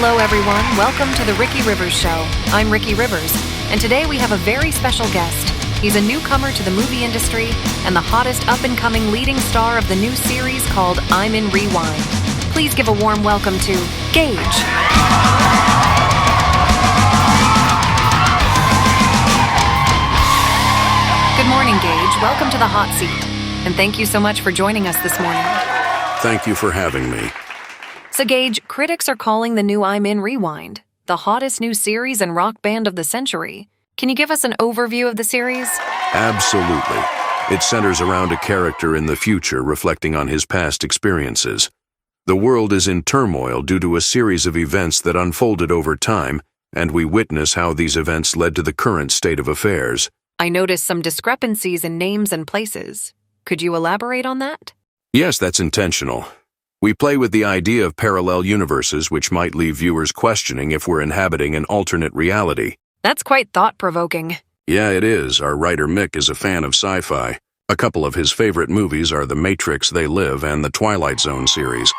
Hello everyone, welcome to the Ricky Rivers Show. I'm Ricky Rivers, and today we have a very special guest. He's a newcomer to the movie industry and the hottest up-and-coming leading star of the new series called I'm in Rewind. Please give a warm welcome to Gage. Good morning, Gage. Welcome to the hot seat. And thank you so much for joining us this morning. Thank you for having me. So Gage, critics are calling the new I'm in Rewind the hottest new series and rock band of the century. Can you give us an overview of the series? Absolutely. It centers around a character in the future reflecting on his past experiences. The world is in turmoil due to a series of events that unfolded over time, and we witness how these events led to the current state of affairs. I noticed some discrepancies in names and places. Could you elaborate on that? Yes, that's intentional. We play with the idea of parallel universes, which might leave viewers questioning if we're inhabiting an alternate reality. That's quite thought-provoking. Yeah, it is. Our writer Mick is a fan of sci-fi. A couple of his favorite movies are The Matrix, They Live, and the Twilight Zone series.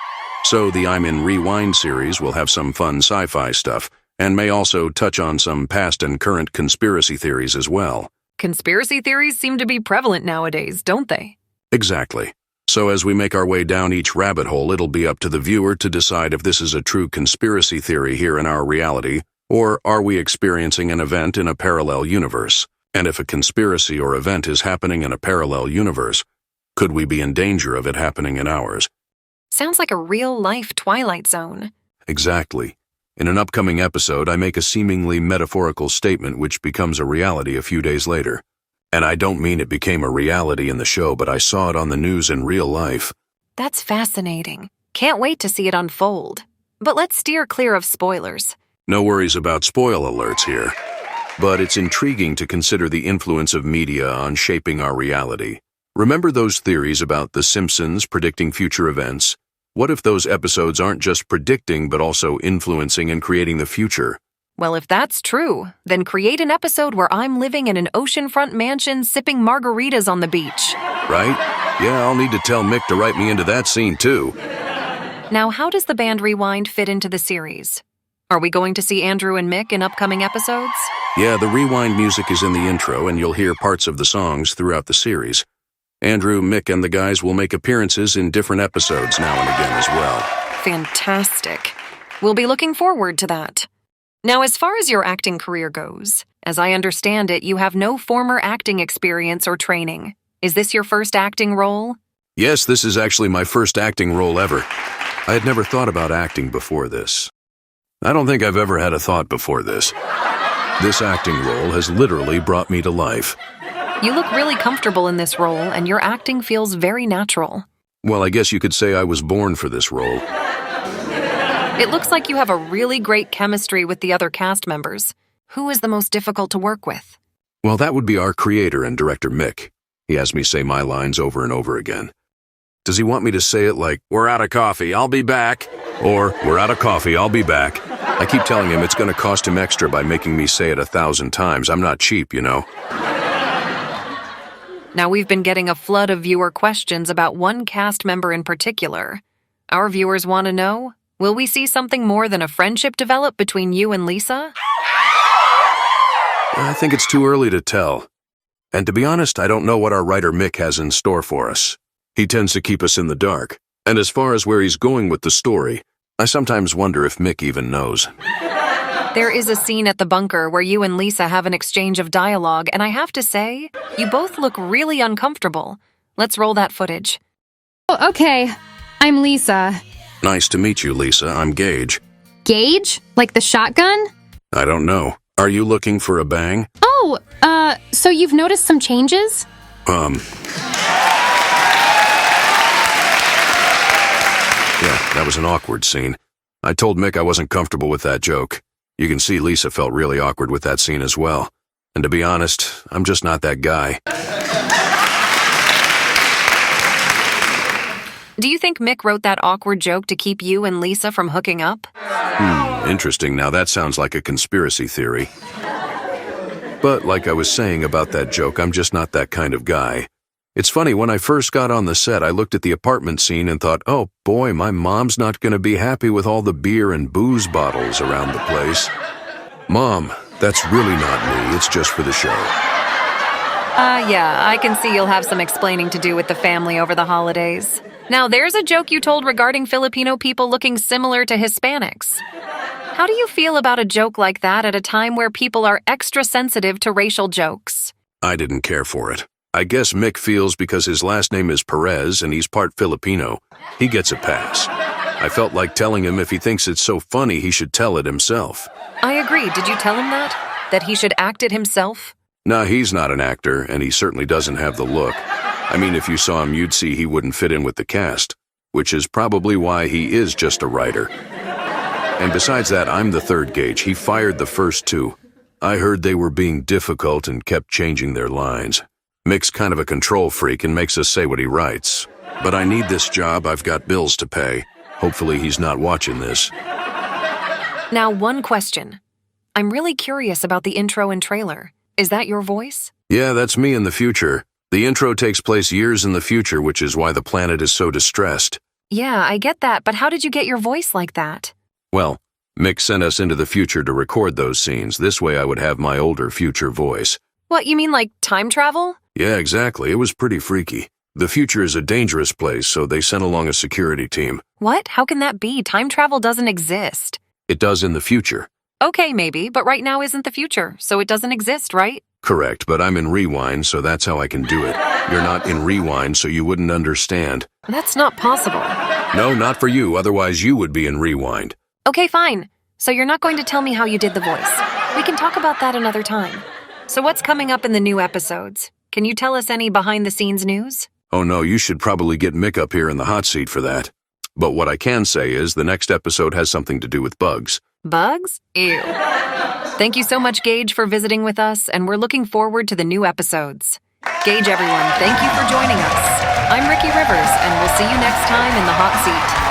So the I'm in Rewind series will have some fun sci-fi stuff, and may also touch on some past and current conspiracy theories as well. Conspiracy theories seem to be prevalent nowadays, don't they? Exactly. So as we make our way down each rabbit hole, it'll be up to the viewer to decide if this is a true conspiracy theory here in our reality, or are we experiencing an event in a parallel universe? And if a conspiracy or event is happening in a parallel universe, could we be in danger of it happening in ours? Sounds like a real-life Twilight Zone. Exactly. In an upcoming episode, I make a seemingly metaphorical statement which becomes a reality a few days later. And I don't mean it became a reality in the show, but I saw it on the news in real life. That's fascinating. Can't wait to see it unfold. But let's steer clear of spoilers. No worries about spoil alerts here. But it's intriguing to consider the influence of media on shaping our reality. Remember those theories about The Simpsons predicting future events? What if those episodes aren't just predicting, but also influencing and creating the future? Well, if that's true, then create an episode where I'm living in an oceanfront mansion sipping margaritas on the beach. Right? Yeah, I'll need to tell Mick to write me into that scene too. Now, how does the band Rewind fit into the series? Are we going to see Andrew and Mick in upcoming episodes? Yeah, the Rewind music is in the intro, and you'll hear parts of the songs throughout the series. Andrew, Mick, and the guys will make appearances in different episodes now and again as well. Fantastic. We'll be looking forward to that. Now, as far as your acting career goes, as I understand it, you have no former acting experience or training. Is this your first acting role? Yes, this is actually my first acting role ever. I had never thought about acting before this. I don't think I've ever had a thought before this. This acting role has literally brought me to life. You look really comfortable in this role, and your acting feels very natural. Well, I guess you could say I was born for this role. It looks like you have a really great chemistry with the other cast members. Who is the most difficult to work with? Well, that would be our creator and director, Mick. He has me say my lines over and over again. Does he want me to say it like, "We're out of coffee, I'll be back"? Or, "We're out of coffee, I'll be back"? I keep telling him it's going to cost him extra by making me say it 1,000 times. I'm not cheap, you know. Now, we've been getting a flood of viewer questions about one cast member in particular. Our viewers want to know, will we see something more than a friendship develop between you and Lisa? I think it's too early to tell. And to be honest, I don't know what our writer Mick has in store for us. He tends to keep us in the dark. And as far as where he's going with the story, I sometimes wonder if Mick even knows. There is a scene at the bunker where you and Lisa have an exchange of dialogue, and I have to say, you both look really uncomfortable. Let's roll that footage. Oh, okay. I'm Lisa. Nice to meet you, Lisa. I'm Gage. Gage? Like the shotgun? I don't know. Are you looking for a bang? Oh, so you've noticed some changes? Yeah, that was an awkward scene. I told Mick I wasn't comfortable with that joke. You can see Lisa felt really awkward with that scene as well. And to be honest, I'm just not that guy. Do you think Mick wrote that awkward joke to keep you and Lisa from hooking up? Interesting. Now that sounds like a conspiracy theory. But like I was saying about that joke, I'm just not that kind of guy. It's funny, when I first got on the set, I looked at the apartment scene and thought, oh boy, my mom's not going to be happy with all the beer and booze bottles around the place. Mom, that's really not me, it's just for the show. Yeah, I can see you'll have some explaining to do with the family over the holidays. Now, there's a joke you told regarding Filipino people looking similar to Hispanics. How do you feel about a joke like that at a time where people are extra sensitive to racial jokes? I didn't care for it. I guess Mick feels because his last name is Perez and he's part Filipino, he gets a pass. I felt like telling him if he thinks it's so funny, he should tell it himself. I agree. Did you tell him that? That he should act it himself? Nah, he's not an actor, and he certainly doesn't have the look. I mean, if you saw him, you'd see he wouldn't fit in with the cast, which is probably why he is just a writer. And besides that, I'm the third Gage. He fired the first two. I heard they were being difficult and kept changing their lines. Mick's kind of a control freak and makes us say what he writes. But I need this job, I've got bills to pay. Hopefully he's not watching this. Now, one question. I'm really curious about the intro and trailer. Is that your voice? Yeah, that's me in the future. The intro takes place years in the future, which is why the planet is so distressed. Yeah, I get that, but how did you get your voice like that? Well, Mick sent us into the future to record those scenes. This way I would have my older future voice. What, you mean like time travel? Yeah, exactly. It was pretty freaky. The future is a dangerous place, so they sent along a security team. What? How can that be? Time travel doesn't exist. It does in the future. Okay, maybe, but right now isn't the future, so it doesn't exist, right? Correct, but I'm in rewind, so that's how I can do it. You're not in rewind, so you wouldn't understand. That's not possible. No, not for you, otherwise you would be in rewind. Okay, fine. So you're not going to tell me how you did the voice. We can talk about that another time. So what's coming up in the new episodes? Can you tell us any behind-the-scenes news? Oh no, you should probably get Mick up here in the hot seat for that. But what I can say is the next episode has something to do with bugs. Bugs? Ew. Thank you so much, Gage, for visiting with us, and we're looking forward to the new episodes. Gage, everyone, thank you for joining us. I'm Ricky Rivers, and we'll see you next time in the hot seat.